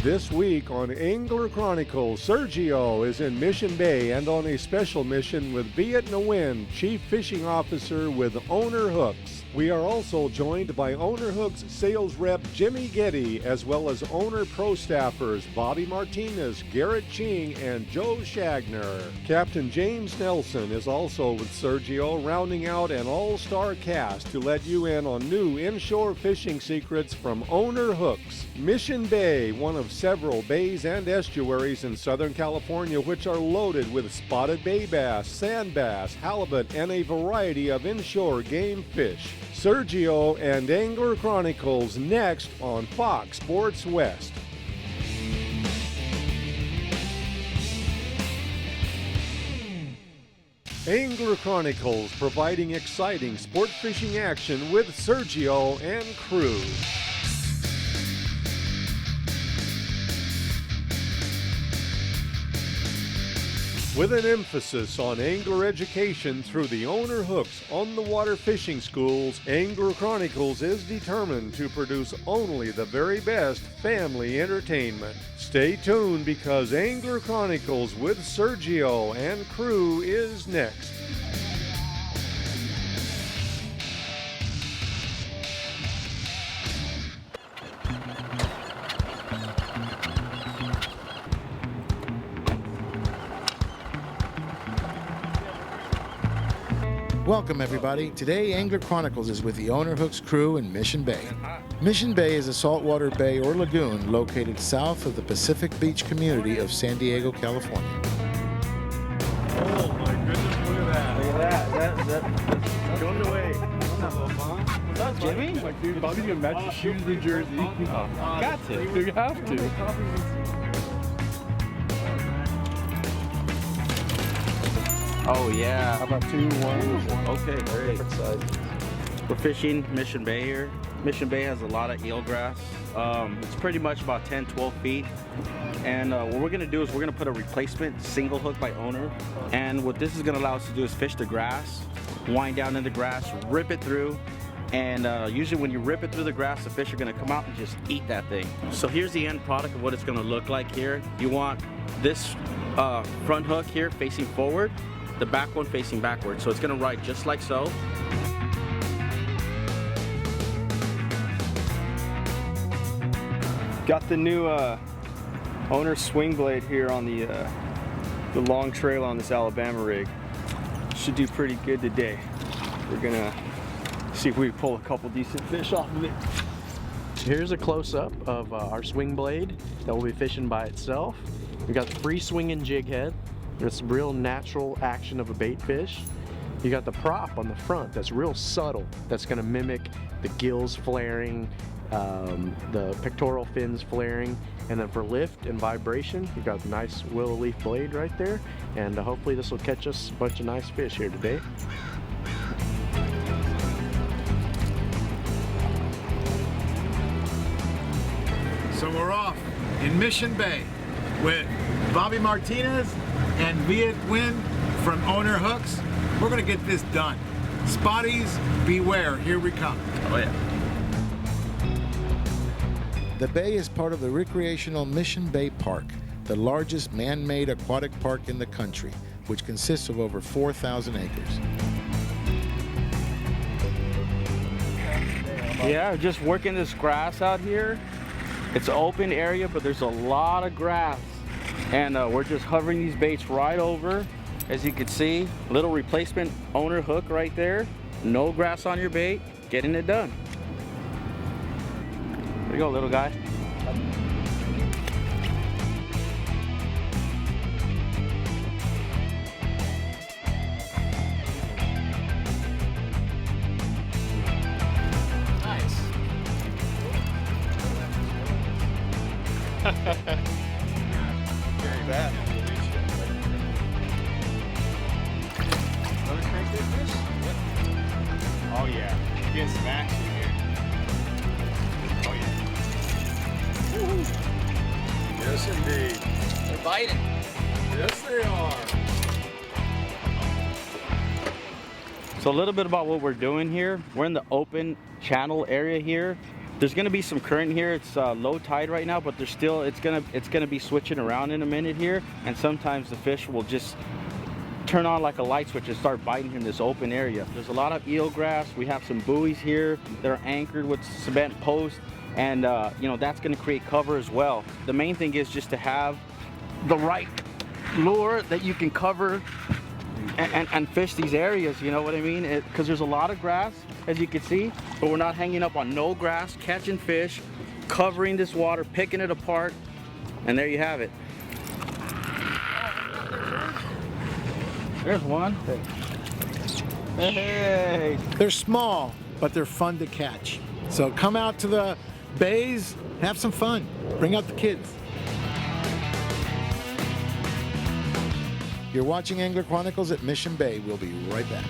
This week on Angler Chronicles, Sergio is in Mission Bay and on a special mission with Viet Nguyen, Chief Fishing Officer with Owner Hooks. We are also joined by Owner Hooks sales rep Jimmy Getty, as well as Owner Pro staffers Bobby Martinez, Garrett Ching, and Joe Shagner. Captain James Nelson is also with Sergio, rounding out an all-star cast to let you in on new inshore fishing secrets from Owner Hooks. Mission Bay, one of several bays and estuaries in Southern California which are loaded with spotted bay bass, sand bass, halibut, and a variety of inshore game fish. Sergio and Angler Chronicles next on Fox Sports West. Angler Chronicles, providing exciting sport fishing action with Sergio and crew. With an emphasis on angler education through the Owner Hooks on-the-water fishing schools, Angler Chronicles is determined to produce only the very best family entertainment. Stay tuned because Angler Chronicles with Sergio and crew is next. Welcome everybody. Today Angler Chronicles is with the Owner Hooks crew in Mission Bay. Mission Bay is a saltwater bay or lagoon located south of the Pacific Beach community of San Diego, California. Oh my goodness, look at that. Look at that. Going away. What's up, Jimmy? Like, dude, Bobby's gonna match the shoes and jersey. Got to. You have to. Oh, yeah. How about 2, 1? Okay, great. We're fishing Mission Bay here. Mission Bay has a lot of eelgrass. It's pretty much about 10, 12 feet. And what we're gonna do is we're gonna put a replacement single hook by Owner. And what this is gonna allow us to do is fish the grass, wind down in the grass, rip it through. And usually when you rip it through the grass, the fish are gonna come out and just eat that thing. So here's the end product of what it's gonna look like here. You want this front hook here facing forward, the back one facing backward. So it's gonna ride just like so. Got the new Owner swing blade here on the long trail on this Alabama rig. Should do pretty good today. We're gonna see if we can pull a couple decent fish off of it. Here's a close-up of our swing blade that will be fishing by itself. We got the free swinging jig head. It's real natural action of a bait fish. You got the prop on the front that's real subtle. That's gonna mimic the gills flaring, the pectoral fins flaring, and then for lift and vibration, you got a nice willow leaf blade right there. And hopefully this will catch us a bunch of nice fish here today. So we're off in Mission Bay with Bobby Martinez and Viet Nguyen from Owner Hooks. We're gonna get this done. Spotties, beware, here we come. Oh yeah. The bay is part of the recreational Mission Bay Park, the largest man-made aquatic park in the country, which consists of over 4,000 acres. Yeah, just working this grass out here. It's an open area, but there's a lot of grass. And we're just hovering these baits right over. As you can see, little replacement Owner hook right there. No grass on your bait, getting it done. There you go, little guy. Very bad. Another crankbait fish? Yep. Oh yeah, you're getting some action here. Oh yeah. Yes indeed. They're biting. Yes they are. So a little bit about what we're doing here. We're in the open channel area here. There's gonna be some current here. It's low tide right now, but there's still, it's gonna be switching around in a minute here, and sometimes the fish will just turn on like a light switch and start biting in this open area. There's a lot of eelgrass. We have some buoys here that are anchored with cement posts, and you know, that's gonna create cover as well. The main thing is just to have the right lure that you can cover and fish these areas, you know what I mean? Because there's a lot of grass, as you can see, but we're not hanging up on no grass, catching fish, covering this water, picking it apart, and there you have it. There's one. Hey. They're small, but they're fun to catch. So come out to the bays, have some fun. Bring out the kids. You're watching Angler Chronicles at Mission Bay. We'll be right back.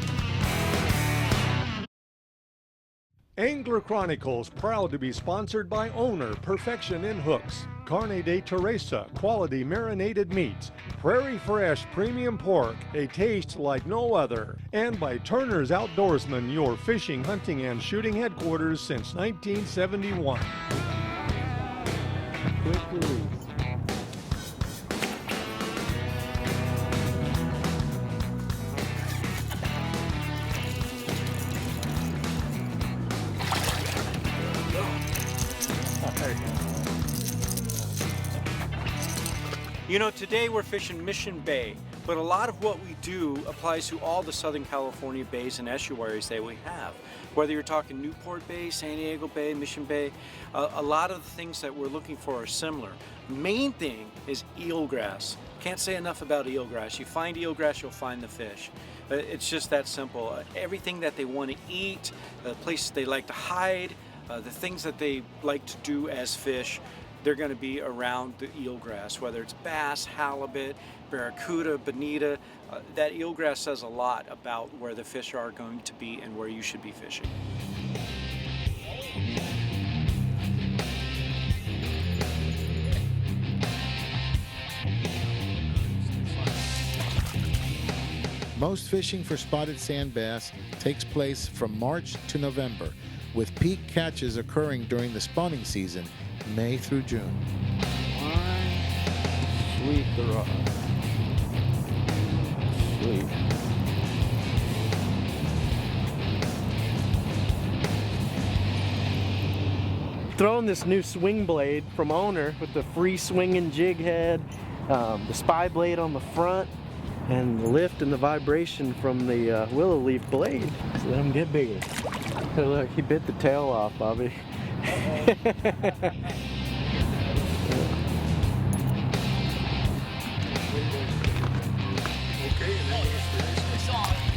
Angler Chronicles proud to be sponsored by Owner Perfection in Hooks, Carne de Teresa quality marinated meats, Prairie Fresh premium pork, a taste like no other, and by Turner's Outdoorsman, your fishing, hunting, and shooting headquarters since 1971. Quick release. You know, today we're fishing Mission Bay, but a lot of what we do applies to all the Southern California bays and estuaries that we have. Whether you're talking Newport Bay, San Diego Bay, Mission Bay, a lot of the things that we're looking for are similar. Main thing is eelgrass. Can't say enough about eelgrass. You find eelgrass, you'll find the fish. It's just that simple. Everything that they want to eat, the places they like to hide, the things that they like to do as fish, they're going to be around the eelgrass, whether it's bass, halibut, barracuda, bonita. That eelgrass says a lot about where the fish are going to be and where you should be fishing. Most fishing for spotted sand bass takes place from March to November, with peak catches occurring during the spawning season, May through June. Sweep the rod. Sweep. Throwing this new swing blade from Owner with the free swinging jig head, the spy blade on the front, and the lift and the vibration from the willow leaf blade. So let them get bigger. Hey, look, he bit the tail off, Bobby. Okay,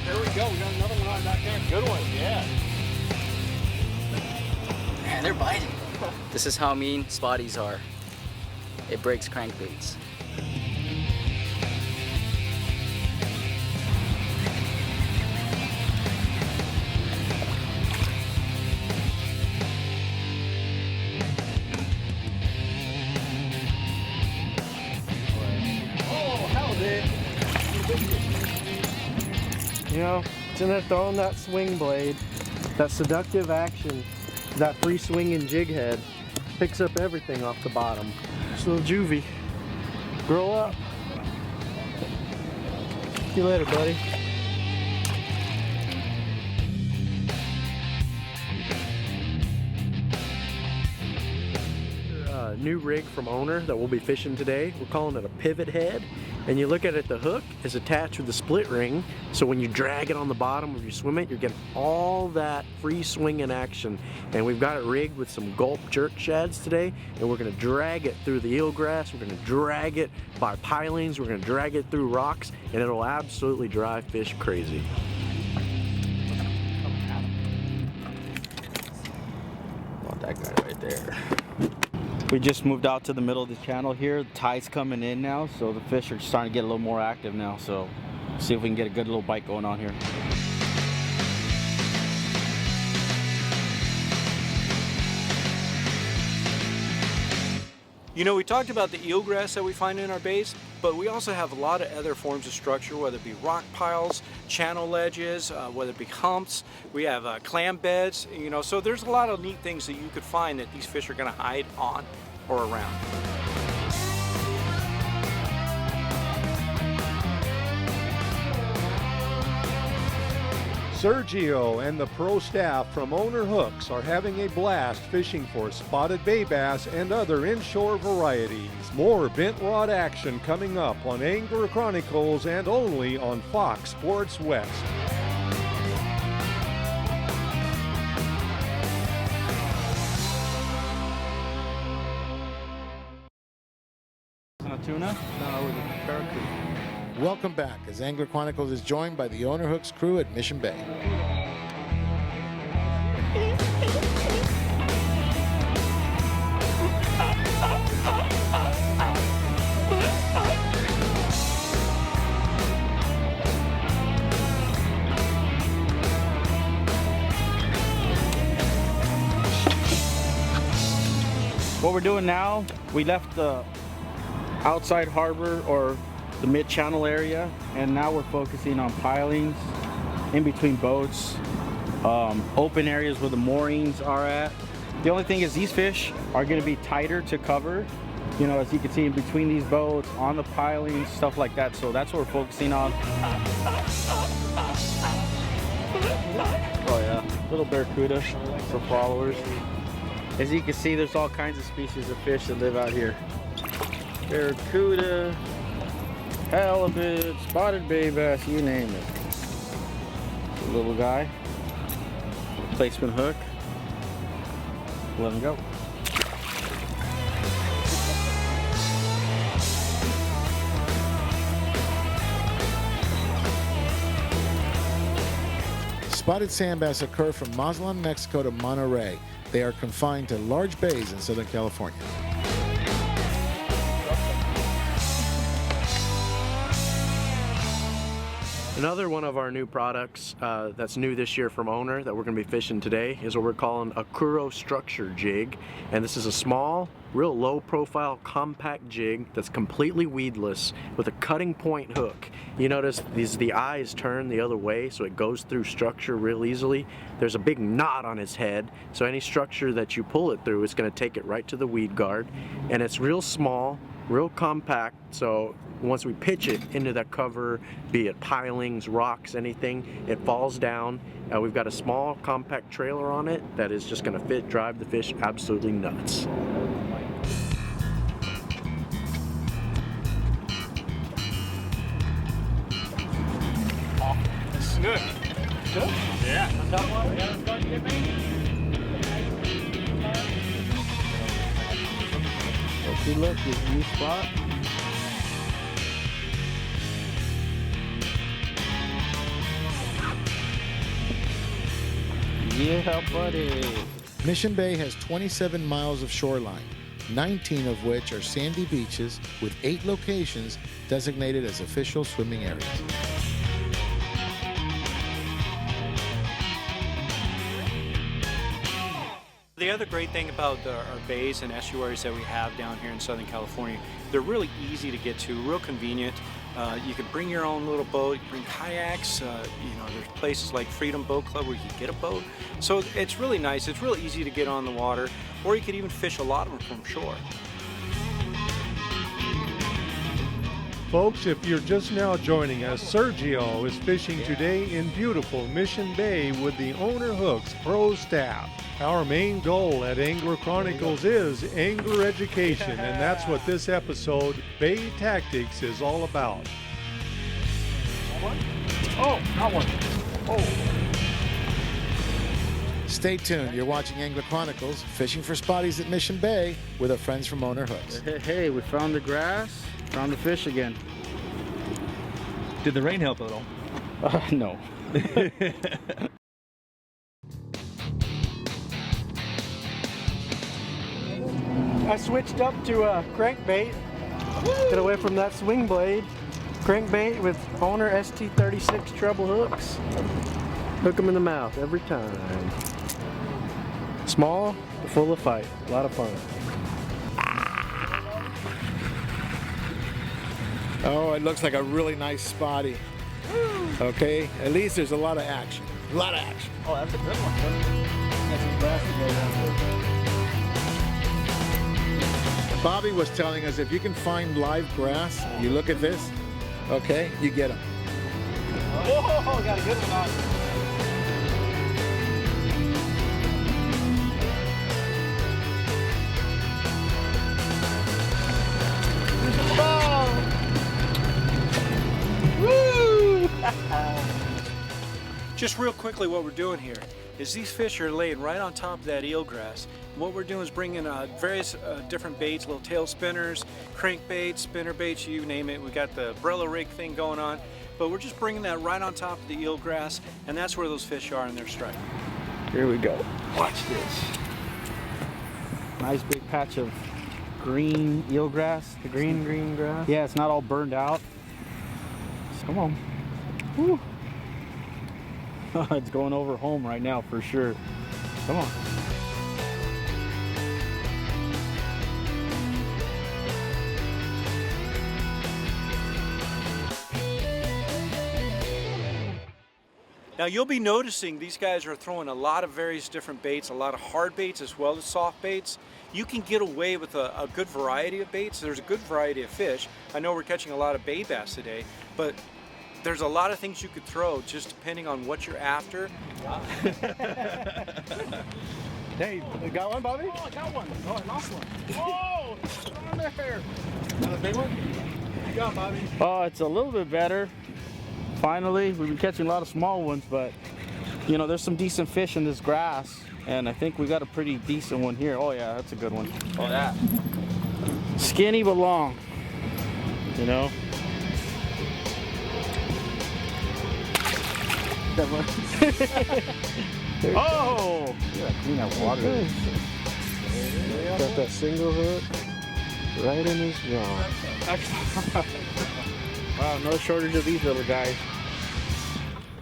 There we go. We got another one on back there. Good one. Yeah. Man, they're biting. This is how mean spotties are. It breaks crankbaits. You know, it's in there throwing that swing blade, that seductive action, that free swinging jig head, picks up everything off the bottom. Just a little juvie. Grow up. See you later, buddy. New rig from Owner that we'll be fishing today. We're calling it a pivot head, and you look at it, the hook is attached with the split ring, so when you drag it on the bottom of your swim it, you're getting all that free swinging action. And we've got it rigged with some gulp jerk shads today, and we're going to drag it through the eelgrass, we're going to drag it by pilings, we're going to drag it through rocks, and it'll absolutely drive fish crazy. Want that guy right there. We just moved out to the middle of the channel here. The tide's coming in now, so the fish are starting to get a little more active now. So see if we can get a good little bite going on here. You know, we talked about the eelgrass that we find in our bays. but we also have a lot of other forms of structure, whether it be rock piles, channel ledges, whether it be humps. We have clam beds, you know, so there's a lot of neat things that you could find that these fish are going to hide on or around. Sergio and the pro staff from Owner Hooks are having a blast fishing for spotted bay bass and other inshore varieties. More bent rod action coming up on Angler Chronicles and only on Fox Sports West. Tuna? No, with a barracuda. Welcome back as Angler Chronicles is joined by the Owner Hooks crew at Mission Bay. What we're doing now, we left the outside harbor or the mid-channel area, and now we're focusing on pilings in between boats, open areas where the moorings are at. The only thing is these fish are going to be tighter to cover, you know, as you can see in between these boats, on the pilings, stuff like that. So that's what we're focusing on. Oh yeah, little barracuda for followers. As you can see, there's all kinds of species of fish that live out here. Barracuda, halibut, spotted bay bass, you name it. The little guy, replacement hook, let him go. Spotted sand bass occur from Mazatlan, Mexico to Monterey. They are confined to large bays in Southern California. Another one of our new products that's new this year from Owner that we're going to be fishing today is what we're calling a Kuro structure jig. And this is a small, real low profile, compact jig that's completely weedless with a cutting point hook. You notice the eyes turn the other way, so it goes through structure real easily. There's a big knot on its head, so any structure that you pull it through is going to take it right to the weed guard. And it's real small, real compact, so once we pitch it into that cover, be it pilings, rocks, anything, it falls down. We've got a small compact trailer on it that is just going to drive the fish absolutely nuts. Good. Good? Yeah. Okay, look, this new spot. Yeah, buddy. Mission Bay has 27 miles of shoreline, 19 of which are sandy beaches with 8 locations designated as official swimming areas. The other great thing about our bays and estuaries that we have down here in Southern California, they're really easy to get to, real convenient. You can bring your own little boat, you bring kayaks, you know, there's places like Freedom Boat Club where you can get a boat. So it's really nice, it's real easy to get on the water, or you could even fish a lot of them from shore. Folks, if you're just now joining us, Sergio is fishing today in beautiful Mission Bay with the Owner Hooks pro staff. Our main goal at Angler Chronicles is angler education, and that's what this episode, Bay Tactics, is all about. Oh, not one. Oh. Stay tuned. You're watching Angler Chronicles, fishing for spotties at Mission Bay with our friends from Owner Hooks. Hey, we found the grass, found the fish again. Did the rain help a little? No. I switched up to a crankbait. Get away from that swing blade. Crankbait with Owner ST36 treble hooks. Hook them in the mouth every time. Small, but full of fight. A lot of fun. Oh, it looks like a really nice spotty. Okay, at least there's a lot of action. A lot of action. Oh, that's a good one. That's some grass to go. Bobby was telling us if you can find live grass, you look at this, okay, you get them. Oh, got a good one on. Just real quickly, what we're doing here is these fish are laying right on top of that eelgrass. And what we're doing is bringing various different baits, little tail spinners, crankbaits, spinner baits, you name it. We got the umbrella rig thing going on, but we're just bringing that right on top of the eelgrass, and that's where those fish are in their strike. Here we go. Watch this. Nice big patch of green eelgrass. The green grass. Yeah, it's not all burned out. Come on. Woo. It's going over home right now for sure. Come on. Now you'll be noticing these guys are throwing a lot of various different baits, a lot of hard baits as well as soft baits. You can get away with a good variety of baits. There's a good variety of fish. I know we're catching a lot of bay bass today, but there's a lot of things you could throw just depending on what you're after. Hey, you got one, Bobby? Oh, I got one. Oh, I lost one. Oh, it's on there. Another big one? What you got, Bobby? Oh, it's a little bit better. Finally, we've been catching a lot of small ones, but you know, there's some decent fish in this grass, and I think we got a pretty decent one here. Oh yeah, that's a good one. Oh, that. Skinny but long. You know? Oh! Yeah, clean that water. Got that single hook right in his jaw. Wow, no shortage of these little guys.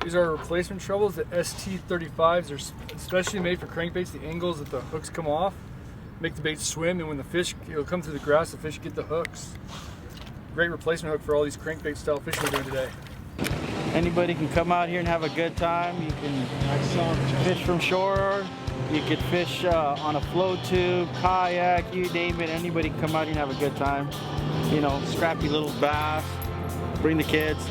These are replacement trebles, the ST35s. They're especially made for crankbaits. The angles that the hooks come off make the bait swim, and when the fish, it'll come through the grass, the fish get the hooks. Great replacement hook for all these crankbait style fishing we're doing today. Anybody can come out here and have a good time. You can fish from shore. You could fish on a float tube, kayak, you name it. Anybody can come out here and have a good time. You know, scrappy little bass. Bring the kids.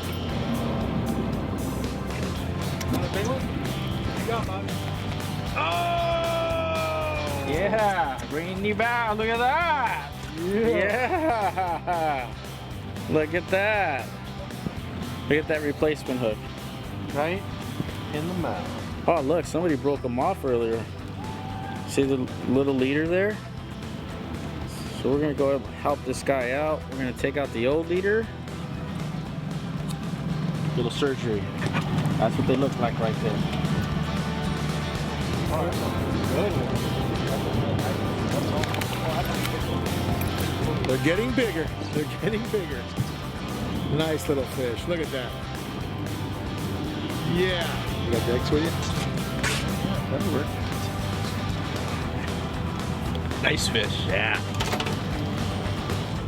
Another big one? What you got, Bobby? Oh! Yeah, bringing you back. Look at that. Yeah. Look at that. Look at that replacement hook. Right in the mouth. Oh, look, somebody broke them off earlier. See the little leader there? So we're gonna go help this guy out. We're gonna take out the old leader. Little surgery. That's what they look like right there. They're getting bigger. They're getting bigger. Nice little fish. Look at that. Yeah. You got the X with you? That'll work. Nice fish. Yeah.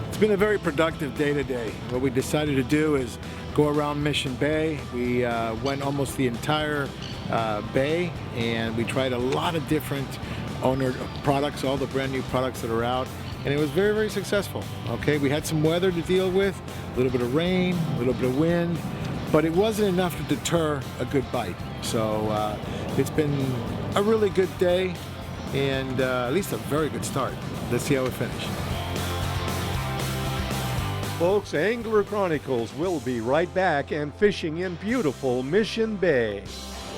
It's been a very productive day today. What we decided to do is go around Mission Bay. We went almost the entire bay, and we tried a lot of different owner products, all the brand new products that are out, and it was very, very successful. Okay, we had some weather to deal with, a little bit of rain, a little bit of wind, but it wasn't enough to deter a good bite. So it's been a really good day, and at least a very good start. Let's see how we finish. Folks, Angler Chronicles will be right back and fishing in beautiful Mission Bay.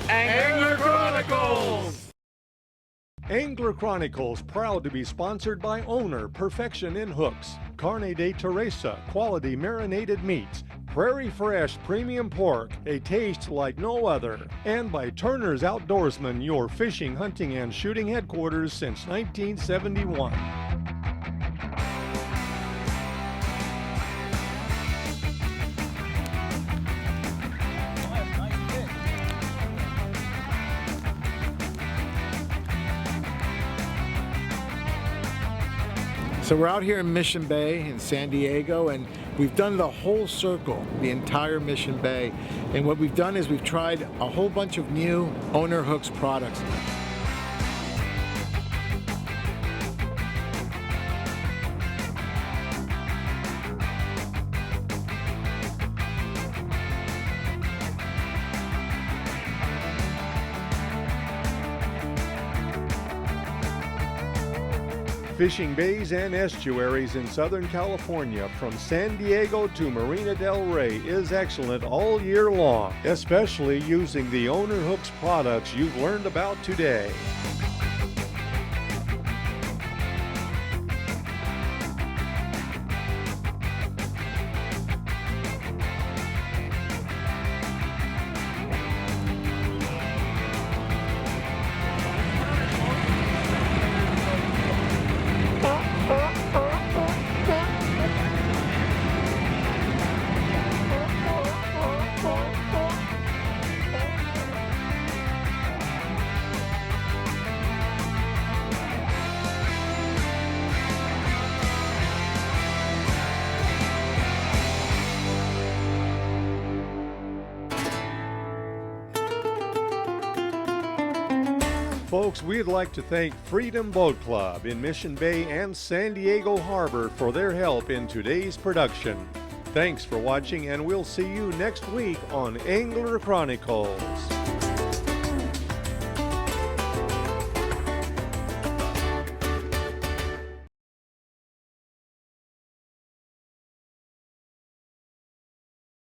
Angler Chronicles! Angler Chronicles proud to be sponsored by Owner Perfection in Hooks, Carne de Teresa quality marinated meats, Prairie Fresh premium pork, a taste like no other, and by Turner's Outdoorsman, your fishing, hunting, and shooting headquarters since 1971. So we're out here in Mission Bay in San Diego, and We've done the whole circle, the entire Mission Bay, and what we've done is we've tried a whole bunch of new Owner Hooks products. Fishing bays and estuaries in Southern California from San Diego to Marina del Rey is excellent all year long, especially using the Owner Hooks products you've learned about today. Folks, we'd like to thank Freedom Boat Club in Mission Bay and San Diego Harbor for their help in today's production. Thanks for watching, and we'll see you next week on Angler Chronicles.